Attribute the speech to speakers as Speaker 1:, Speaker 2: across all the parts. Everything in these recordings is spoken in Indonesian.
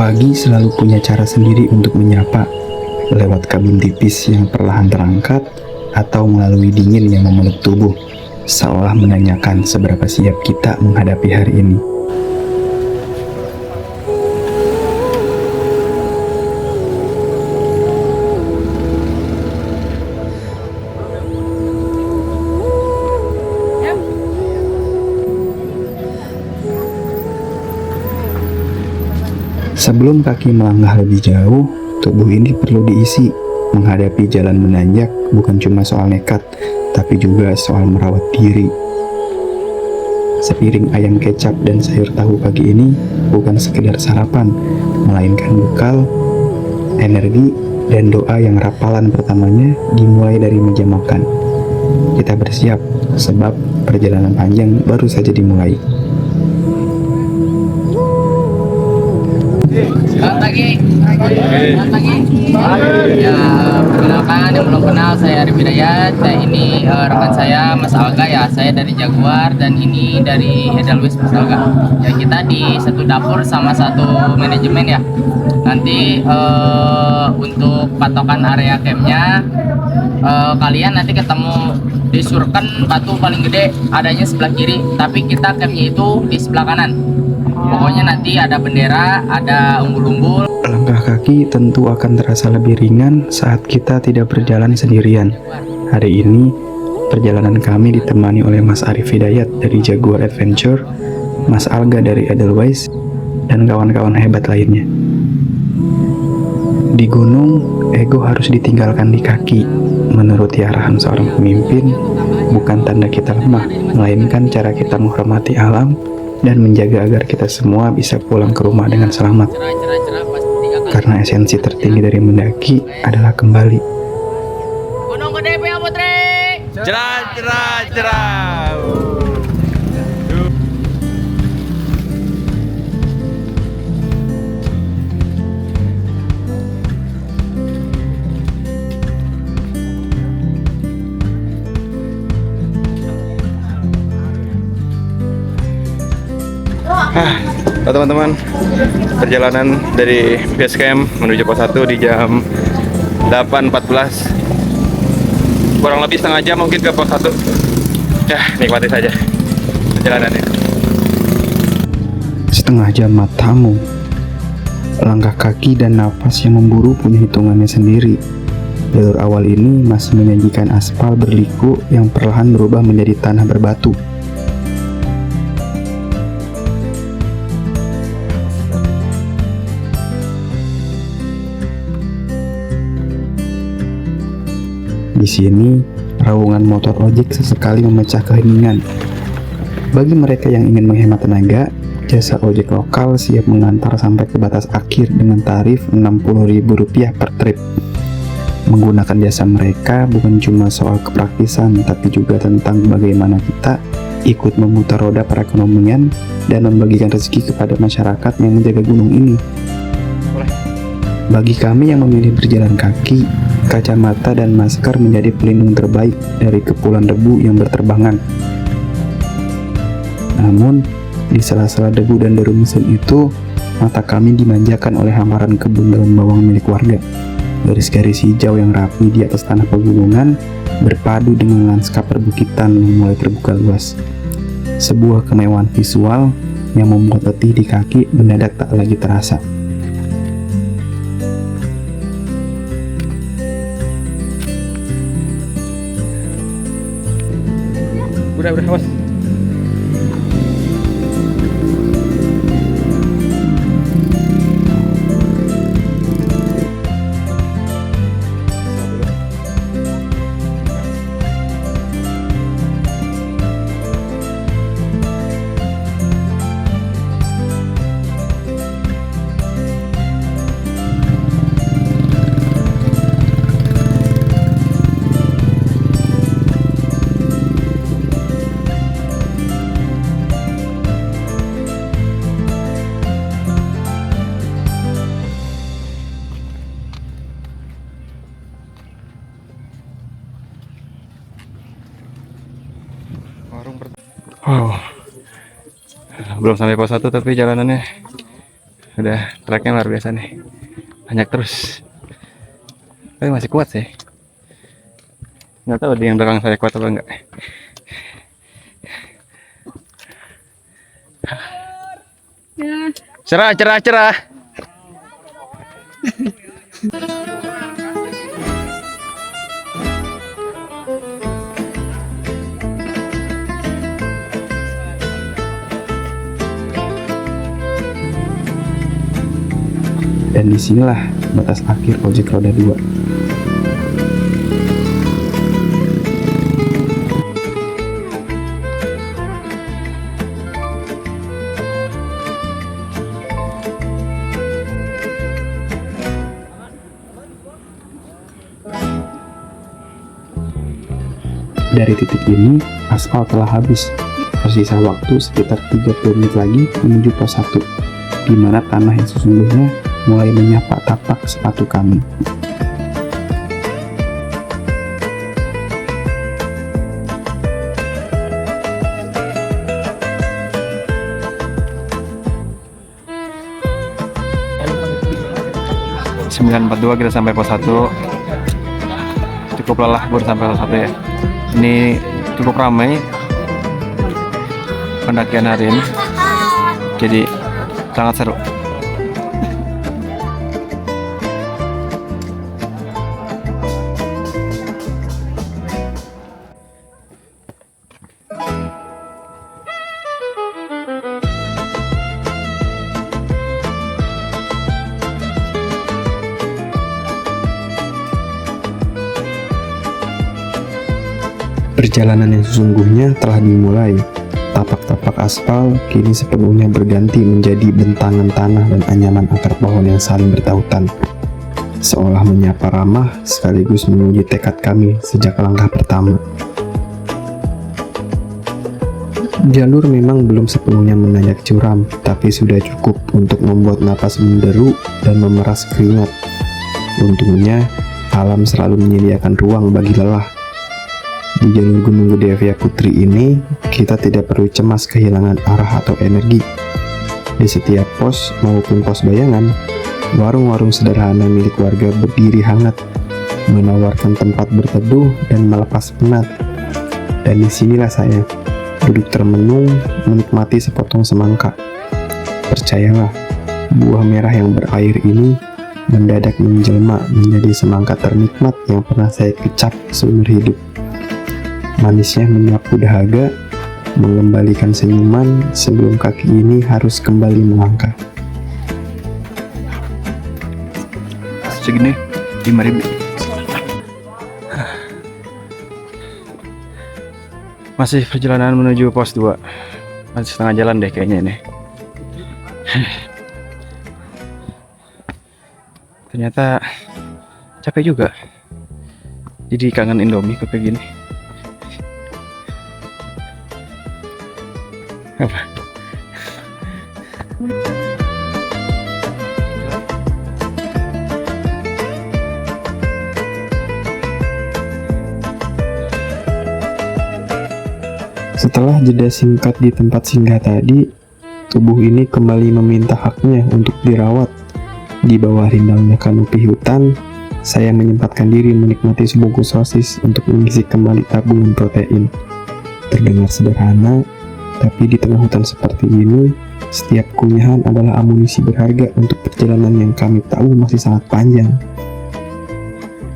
Speaker 1: Pagi selalu punya cara sendiri untuk menyapa, lewat kabin tipis yang perlahan terangkat atau melalui dingin yang memeluk tubuh, seolah menanyakan seberapa siap kita menghadapi hari ini. Sebelum kaki melangkah lebih jauh, tubuh ini perlu diisi. Menghadapi jalan menanjak bukan cuma soal nekat, tapi juga soal merawat diri. Sepiring ayam kecap dan sayur tahu pagi ini bukan sekedar sarapan, melainkan bekal, energi, dan doa yang rapalan pertamanya dimulai dari meja makan. Kita bersiap, sebab perjalanan panjang baru saja dimulai.
Speaker 2: Selamat pagi. Selamat pagi. Ya, perkenalkan yang belum kenal, saya Arif Hidayat. Dan ini rekan saya Mas Alga ya. Saya dari Jaguar dan ini dari Edelweiss Mas Alga. Ya, kita di satu dapur sama satu manajemen ya. Nanti untuk patokan area campnya kalian nanti ketemu di Surken, batu paling gede adanya sebelah kiri, tapi kita campnya itu di sebelah kanan. Pokoknya nanti ada bendera, ada umbul-umbul.
Speaker 1: Langkah kaki tentu akan terasa lebih ringan saat kita tidak berjalan sendirian. Hari ini, perjalanan kami ditemani oleh Mas Arif Hidayat dari Jaguar Adventure, Mas Alga dari Edelweiss, dan kawan-kawan hebat lainnya. Di gunung, ego harus ditinggalkan di kaki. Menuruti arahan seorang pemimpin, bukan tanda kita lemah, melainkan cara kita menghormati alam dan menjaga agar kita semua bisa pulang ke rumah dengan selamat. Karena esensi tertinggi dari mendaki adalah kembali.
Speaker 2: Gunung Gede ya Putri.
Speaker 3: Cerah. Halo teman-teman, perjalanan dari base camp menuju pos 1 di jam 8.14, kurang lebih setengah jam mungkin ke pos 1. Ya, nikmati saja perjalanannya.
Speaker 1: Setengah jam matamu, langkah kaki dan napas yang memburu punya hitungannya sendiri. Jalur awal ini masih menyajikan aspal berliku yang perlahan berubah menjadi tanah berbatu. Di sini, raungan motor ojek sesekali memecah keheningan. Bagi mereka yang ingin menghemat tenaga, jasa ojek lokal siap mengantar sampai ke batas akhir dengan tarif Rp60.000 per trip. Menggunakan jasa mereka bukan cuma soal kepraktisan, tapi juga tentang bagaimana kita ikut memutar roda perekonomian dan membagikan rezeki kepada masyarakat yang menjaga gunung ini. Bagi kami yang memilih berjalan kaki, kacamata dan masker menjadi pelindung terbaik dari kepulan debu yang berterbangan. Namun, di sela-sela debu dan deru mesin itu, mata kami dimanjakan oleh hamparan kebun daun bawang milik warga. Garis-garis hijau yang rapi di atas tanah pegunungan berpadu dengan lanskap perbukitan yang mulai terbuka luas. Sebuah kemewahan visual yang membuat letih di kaki mendadak tak lagi terasa.
Speaker 3: Udah, awas. Wow, belum sampai pos 1 tapi jalanannya Udah treknya luar biasa nih, banyak terus. Tapi masih kuat sih. Nggak tahu yang belakang saya kuat apa enggak. Cerah, cerah, cerah.
Speaker 1: Dan disinilah batas akhir ojek roda 2. Dari titik ini, aspal telah habis. Tersisa waktu sekitar 30 menit lagi menuju pos 1, di mana tanah yang sesungguhnya mulai menyapa tapak sepatu kami.
Speaker 3: Sembilan 9.42 kita sampai pos 1. Cukup lelah baru sampai pos 1 ya. Ini cukup ramai pendakian hari ini, jadi sangat seru.
Speaker 1: Perjalanan yang sesungguhnya telah dimulai. Tapak-tapak aspal kini sepenuhnya berganti menjadi bentangan tanah dan anyaman akar pohon yang saling bertautan. Seolah menyapa ramah sekaligus menguji tekad kami sejak langkah pertama. Jalur memang belum sepenuhnya menanjak curam, tapi sudah cukup untuk membuat napas menderu dan memeras keringat. Untungnya, alam selalu menyediakan ruang bagi lelah. Di jalur Gunung Gede Evia Putri ini, kita tidak perlu cemas kehilangan arah atau energi. Di setiap pos maupun pos bayangan, warung-warung sederhana milik warga berdiri hangat, menawarkan tempat berteduh dan melepas penat. Dan disinilah saya, duduk termenung, menikmati sepotong semangka. Percayalah, buah merah yang berair ini mendadak menjelma menjadi semangka ternikmat yang pernah saya kecap seumur hidup. Manisnya menyapu dahaga, mengembalikan senyuman sebelum kaki ini harus kembali melangkah.
Speaker 3: Segini 5.000. Masih perjalanan menuju pos 2. Masih setengah jalan deh kayaknya ini. Ternyata capek juga. Jadi kangen Indomie kayak gini. Apa?
Speaker 1: Setelah jeda singkat di tempat singgah tadi, tubuh ini kembali meminta haknya untuk dirawat. Di bawah rindangnya kanopi hutan, saya menyempatkan diri menikmati sebungkus sosis untuk mengisi kembali tabungan protein. Terdengar sederhana, tapi di tengah hutan seperti ini, setiap kunyahan adalah amunisi berharga untuk perjalanan yang kami tahu masih sangat panjang.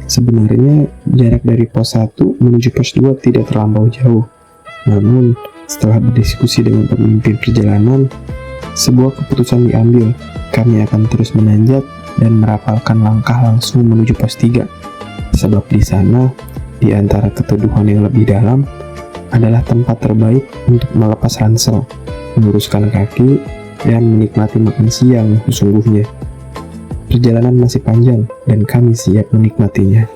Speaker 1: Sebenarnya, jarak dari pos 1 menuju pos 2 tidak terlampau jauh. Namun, setelah berdiskusi dengan pemimpin perjalanan, sebuah keputusan diambil. Kami akan terus menanjak dan merapalkan langkah langsung menuju pos 3. Sebab di sana, di antara keteduhan yang lebih dalam, adalah tempat terbaik untuk melepas ransel, meluruskan kaki, dan menikmati makan siang yang sesungguhnya. Perjalanan masih panjang, dan kami siap menikmatinya.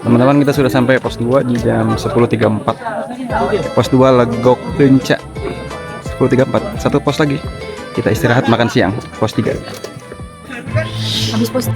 Speaker 3: Teman-teman, kita sudah sampai pos 2 di jam 10.34. Pos 2 Legok Puncak 10.34. Satu pos lagi. Kita istirahat makan siang, pos 3.
Speaker 4: Habis pos.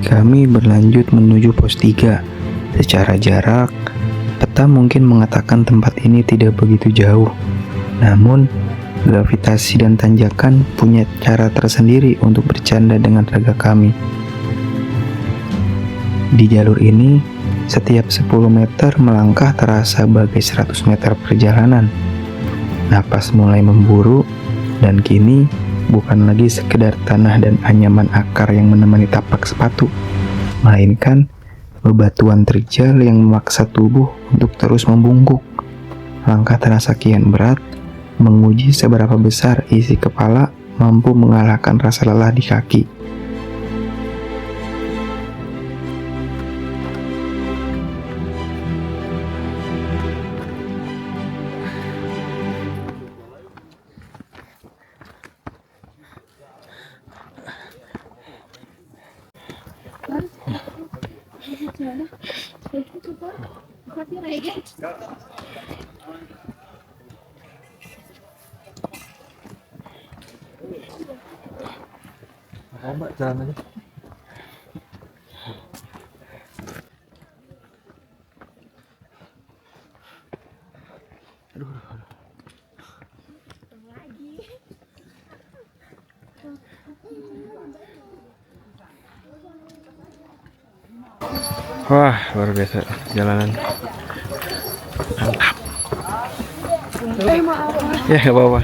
Speaker 1: Kami berlanjut menuju pos 3. Secara jarak, peta mungkin mengatakan tempat ini tidak begitu jauh. Namun, gravitasi dan tanjakan punya cara tersendiri untuk bercanda dengan raga kami. Di jalur ini, setiap 10 meter melangkah terasa bagai 100 meter perjalanan. Napas mulai memburu, dan kini bukan lagi sekedar tanah dan anyaman akar yang menemani tapak sepatu, melainkan bebatuan terjal yang memaksa tubuh untuk terus membungkuk. Langkah terasa kian berat, menguji seberapa besar isi kepala mampu mengalahkan rasa lelah di kaki.
Speaker 3: Mbak, jalan aja. Wah, luar biasa jalanan. Mantap. Ya, nggak apa-apa.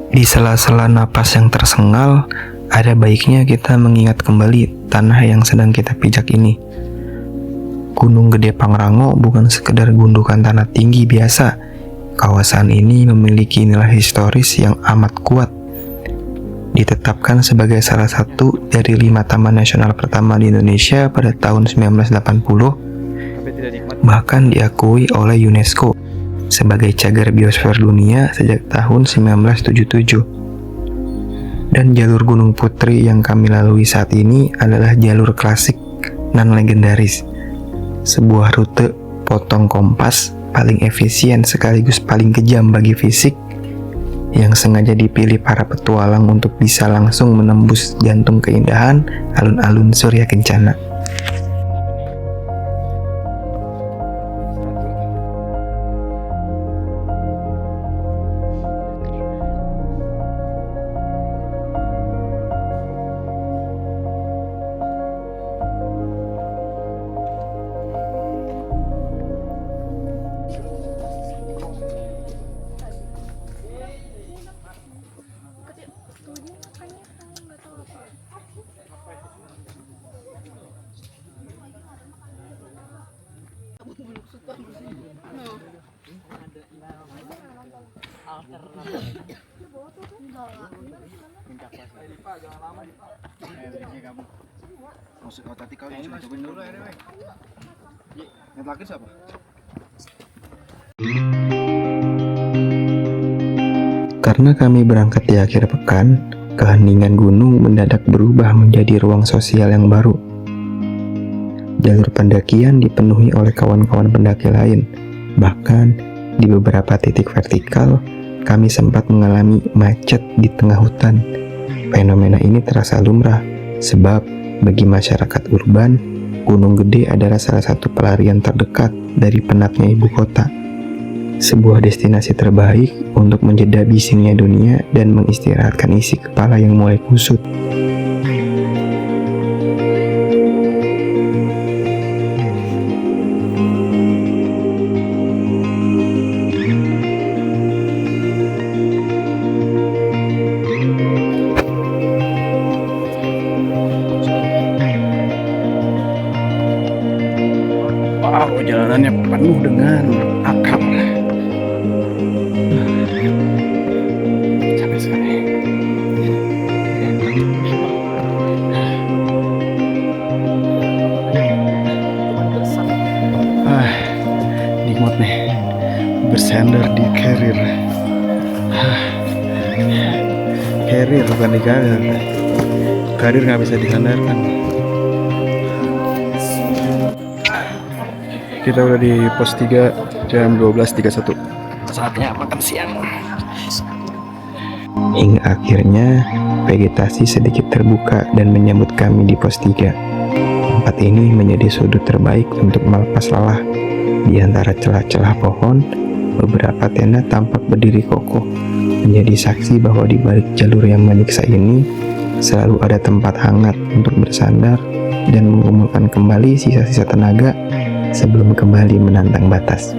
Speaker 1: Di sela-sela napas yang tersengal, ada baiknya kita mengingat kembali tanah yang sedang kita pijak ini. Gunung Gede Pangrango bukan sekedar gundukan tanah tinggi biasa. Kawasan ini memiliki nilai historis yang amat kuat. Ditetapkan sebagai salah satu dari 5 taman nasional pertama di Indonesia pada tahun 1980, bahkan diakui oleh UNESCO sebagai cagar biosfer dunia sejak tahun 1977. Dan jalur Gunung Putri yang kami lalui saat ini adalah jalur klasik non legendaris, sebuah rute potong kompas paling efisien sekaligus paling kejam bagi fisik, yang sengaja dipilih para petualang untuk bisa langsung menembus jantung keindahan alun-alun Surya Kencana. Karena kami berangkat di akhir pekan, keheningan gunung mendadak berubah menjadi ruang sosial yang baru. Jalur pendakian dipenuhi oleh kawan-kawan pendaki lain. Bahkan di beberapa titik vertikal, kami sempat mengalami macet di tengah hutan. Fenomena ini terasa lumrah, sebab bagi masyarakat urban, Gunung Gede adalah salah satu pelarian terdekat dari penatnya ibu kota. Sebuah destinasi terbaik untuk menjeda bisingnya dunia dan mengistirahatkan isi kepala yang mulai kusut.
Speaker 3: Wow, jalanannya penuh dengan akar. Capek sekali. Nikmat nih bersandar di carrier. Carrier bukan di karir. Karir nggak bisa disandarkan. Kita udah di pos 3 jam 12.31. Saatnya makan siang.
Speaker 1: Hingga akhirnya vegetasi sedikit terbuka dan menyambut kami di pos 3. Tempat ini menjadi sudut terbaik untuk melepas lelah. Di antara celah-celah pohon, beberapa tenda tampak berdiri kokoh, menjadi saksi bahwa di balik jalur yang menyiksa ini selalu ada tempat hangat untuk bersandar dan mengumpulkan kembali sisa-sisa tenaga sebelum kembali menantang batas.